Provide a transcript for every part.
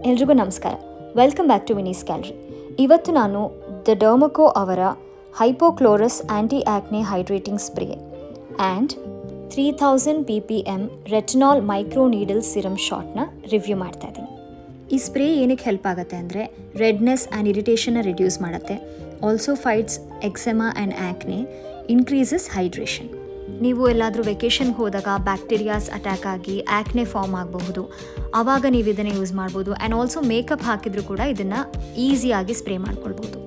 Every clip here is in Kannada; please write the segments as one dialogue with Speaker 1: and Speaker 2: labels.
Speaker 1: ಎಲ್ರಿಗೂ ನಮಸ್ಕಾರ. ವೆಲ್ಕಮ್ ಬ್ಯಾಕ್ ಟು ವಿನೀಸ್ ಗ್ಯಾಲರಿ. ಇವತ್ತು ನಾನು ದ ಡರ್ಮಕೋ ಅವರ hypochlorous anti acne hydrating spray and 3000 ppm retinol micro needle serum ಶಾಟ್ನ ರಿವ್ಯೂ ಮಾಡ್ತಾ ಇದ್ದೀನಿ. ಈ ಸ್ಪ್ರೇ ಏನಕ್ಕೆ ಹೆಲ್ಪ್ ಆಗುತ್ತೆ ಅಂದರೆ ರೆಡ್ನೆಸ್ ಆ್ಯಂಡ್ ಇರಿಟೇಷನ್ನ ರಿಡ್ಯೂಸ್ ಮಾಡುತ್ತೆ. Also fights eczema and acne, increases hydration. ನೀವು ಎಲ್ಲಾದರೂ ವೆಕೇಷನ್ಗೆ ಹೋದಾಗ ಬ್ಯಾಕ್ಟೀರಿಯಾಸ್ ಅಟ್ಯಾಕ್ ಆಗಿ ಆ್ಯಕ್ನೆ ಫಾರ್ಮ್ ಆಗಬಹುದು, ಆವಾಗ ನೀವು ಇದನ್ನು ಯೂಸ್ ಮಾಡ್ಬೋದು. ಆ್ಯಂಡ್ ಆಲ್ಸೋ ಮೇಕಪ್ ಹಾಕಿದರೂ ಕೂಡ ಇದನ್ನು ಈಸಿಯಾಗಿ ಸ್ಪ್ರೇ ಮಾಡ್ಕೊಳ್ಬೋದು.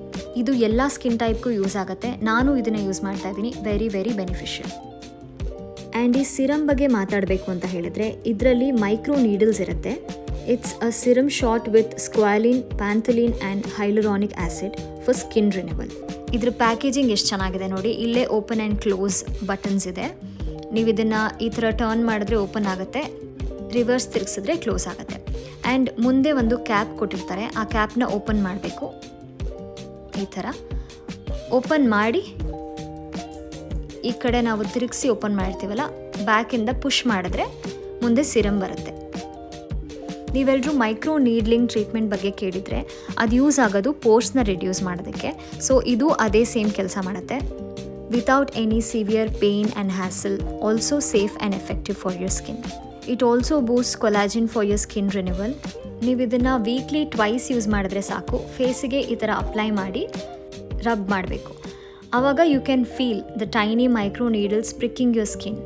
Speaker 1: ಇದು ಎಲ್ಲ ಸ್ಕಿನ್ ಟೈಪ್ಗೂ ಯೂಸ್ ಆಗುತ್ತೆ. ನಾನು ಇದನ್ನು ಯೂಸ್ ಮಾಡ್ತಾ ಇದ್ದೀನಿ. Very very beneficial. ಆ್ಯಂಡ್ ಈ ಸಿರಮ್ ಬಗ್ಗೆ ಮಾತಾಡಬೇಕು ಅಂತ ಹೇಳಿದರೆ ಇದರಲ್ಲಿ ಮೈಕ್ರೋ ನೀಡಲ್ಸ್ ಇರುತ್ತೆ. It's a serum shot with squalane, panthenol and hyaluronic acid for skin renewal. ಇದ್ರ ಪ್ಯಾಕೇಜಿಂಗ್ ಎಷ್ಟು ಚೆನ್ನಾಗಿದೆ ನೋಡಿ. ಇಲ್ಲೇ ಓಪನ್ ಆ್ಯಂಡ್ ಕ್ಲೋಸ್ ಬಟನ್ಸ್ ಇದೆ. ನೀವು ಇದನ್ನು ಈ ಥರ ಟರ್ನ್ ಮಾಡಿದ್ರೆ ಓಪನ್ ಆಗುತ್ತೆ, ರಿವರ್ಸ್ ತಿರುಗಿಸಿದ್ರೆ ಕ್ಲೋಸ್ ಆಗುತ್ತೆ. ಆ್ಯಂಡ್ ಮುಂದೆ ಒಂದು ಕ್ಯಾಪ್ ಕೊಟ್ಟಿರ್ತಾರೆ. ಆ ಕ್ಯಾಪ್ನ ಓಪನ್ ಮಾಡಬೇಕು. ಈ ಥರ ಓಪನ್ ಮಾಡಿ ಈ ಕಡೆ ನಾವು ತಿರುಗಿಸಿ ಓಪನ್ ಮಾಡ್ತೀವಲ್ಲ, ಬ್ಯಾಕಿಂದ ಪುಷ್ ಮಾಡಿದ್ರೆ ಮುಂದೆ ಸಿರಮ್ ಬರುತ್ತೆ. ನೀವೆಲ್ಲರೂ ಮೈಕ್ರೋ ನೀಡ್ಲಿಂಗ್ ಟ್ರೀಟ್ಮೆಂಟ್ ಬಗ್ಗೆ ಕೇಳಿದರೆ ಅದು ಯೂಸ್ ಆಗೋದು ಪೋರ್ಸ್ನ ರಿಡ್ಯೂಸ್ ಮಾಡೋದಕ್ಕೆ. ಸೊ ಇದು ಅದೇ ಸೇಮ್ ಕೆಲಸ ಮಾಡುತ್ತೆ. Without any severe pain and hassle, also safe and effective for your skin. It also Boost collagen for your skin renewal. ನೀವು ಇದನ್ನು ವೀಕ್ಲಿ ಟ್ವೈಸ್ ಯೂಸ್ ಮಾಡಿದ್ರೆ ಸಾಕು. ಫೇಸಿಗೆ ಈ ಥರ ಅಪ್ಲೈ ಮಾಡಿ ರಬ್ ಮಾಡಬೇಕು. ಆವಾಗ you can feel the tiny micro needles pricking your skin.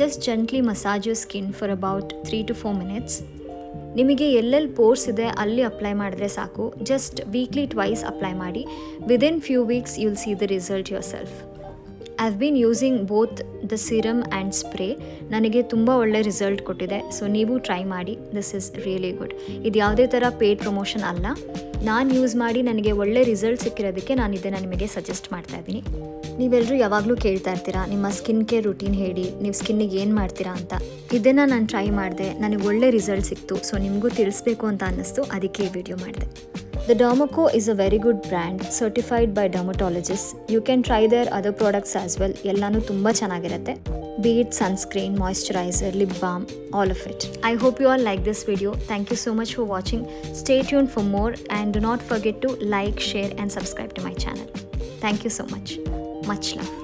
Speaker 1: Just gently massage your skin for about 3 to 4 minutes. ನಿಮಗೆ ಎಲ್ಲೆಲ್ಲಿ ಪೋರ್ಸ್ ಇದೆ ಅಲ್ಲಿ ಅಪ್ಲೈ ಮಾಡಿದ್ರೆ ಸಾಕು. ಜಸ್ಟ್ ವೀಕ್ಲಿ ಟ್ವೈಸ್ ಅಪ್ಲೈ ಮಾಡಿ. Within few weeks you will see the result yourself. I have been using both the serum and spray. ನನಗೆ ತುಂಬ ಒಳ್ಳೆ ರಿಸಲ್ಟ್ ಕೊಟ್ಟಿದೆ. ಸೊ ನೀವು ಟ್ರೈ ಮಾಡಿ. This is really good. ಇದು ಯಾವುದೇ ಥರ ಪೇಯ್ಡ್ ಪ್ರಮೋಷನ್ ಅಲ್ಲ. ನಾನು ಯೂಸ್ ಮಾಡಿ ನನಗೆ ಒಳ್ಳೆ ರಿಸಲ್ಟ್ ಸಿಕ್ಕಿರೋದಕ್ಕೆ ನಾನು ಇದನ್ನು ನಿಮಗೆ ಸಜೆಸ್ಟ್ ಮಾಡ್ತಾ ಇದ್ದೀನಿ. ನೀವೆಲ್ಲರೂ ಯಾವಾಗಲೂ ಕೇಳ್ತಾ ಇರ್ತೀರಾ ನಿಮ್ಮ ಸ್ಕಿನ್ ಕೇರ್ ರುಟೀನ್ ಹೇಳಿ, ನೀವು ಸ್ಕಿನ್ನಿಗೆ ಏನು ಮಾಡ್ತೀರಾ ಅಂತ. ಇದನ್ನು ನಾನು ಟ್ರೈ ಮಾಡಿದೆ, ನನಗೆ ಒಳ್ಳೆ ರಿಸಲ್ಟ್ ಸಿಕ್ತು. ಸೊ ನಿಮಗೂ ತಿಳಿಸ್ಬೇಕು ಅಂತ ಅನ್ನಿಸ್ತು, ಅದಕ್ಕೆ ಈ ವಿಡಿಯೋ ಮಾಡಿದೆ. The Derma Co is a very good brand, certified by dermatologist. You can try their other products as well. ಎಲ್ಲನೂ ತುಂಬ ಚೆನ್ನಾಗಿರುತ್ತೆ. Be it sunscreen, moisturizer, lip balm, all of it. I hope you all like this video. Thank you so much for watching. Stay tuned for more and do not forget to like, share and subscribe to my channel. Thank you so much. Much love.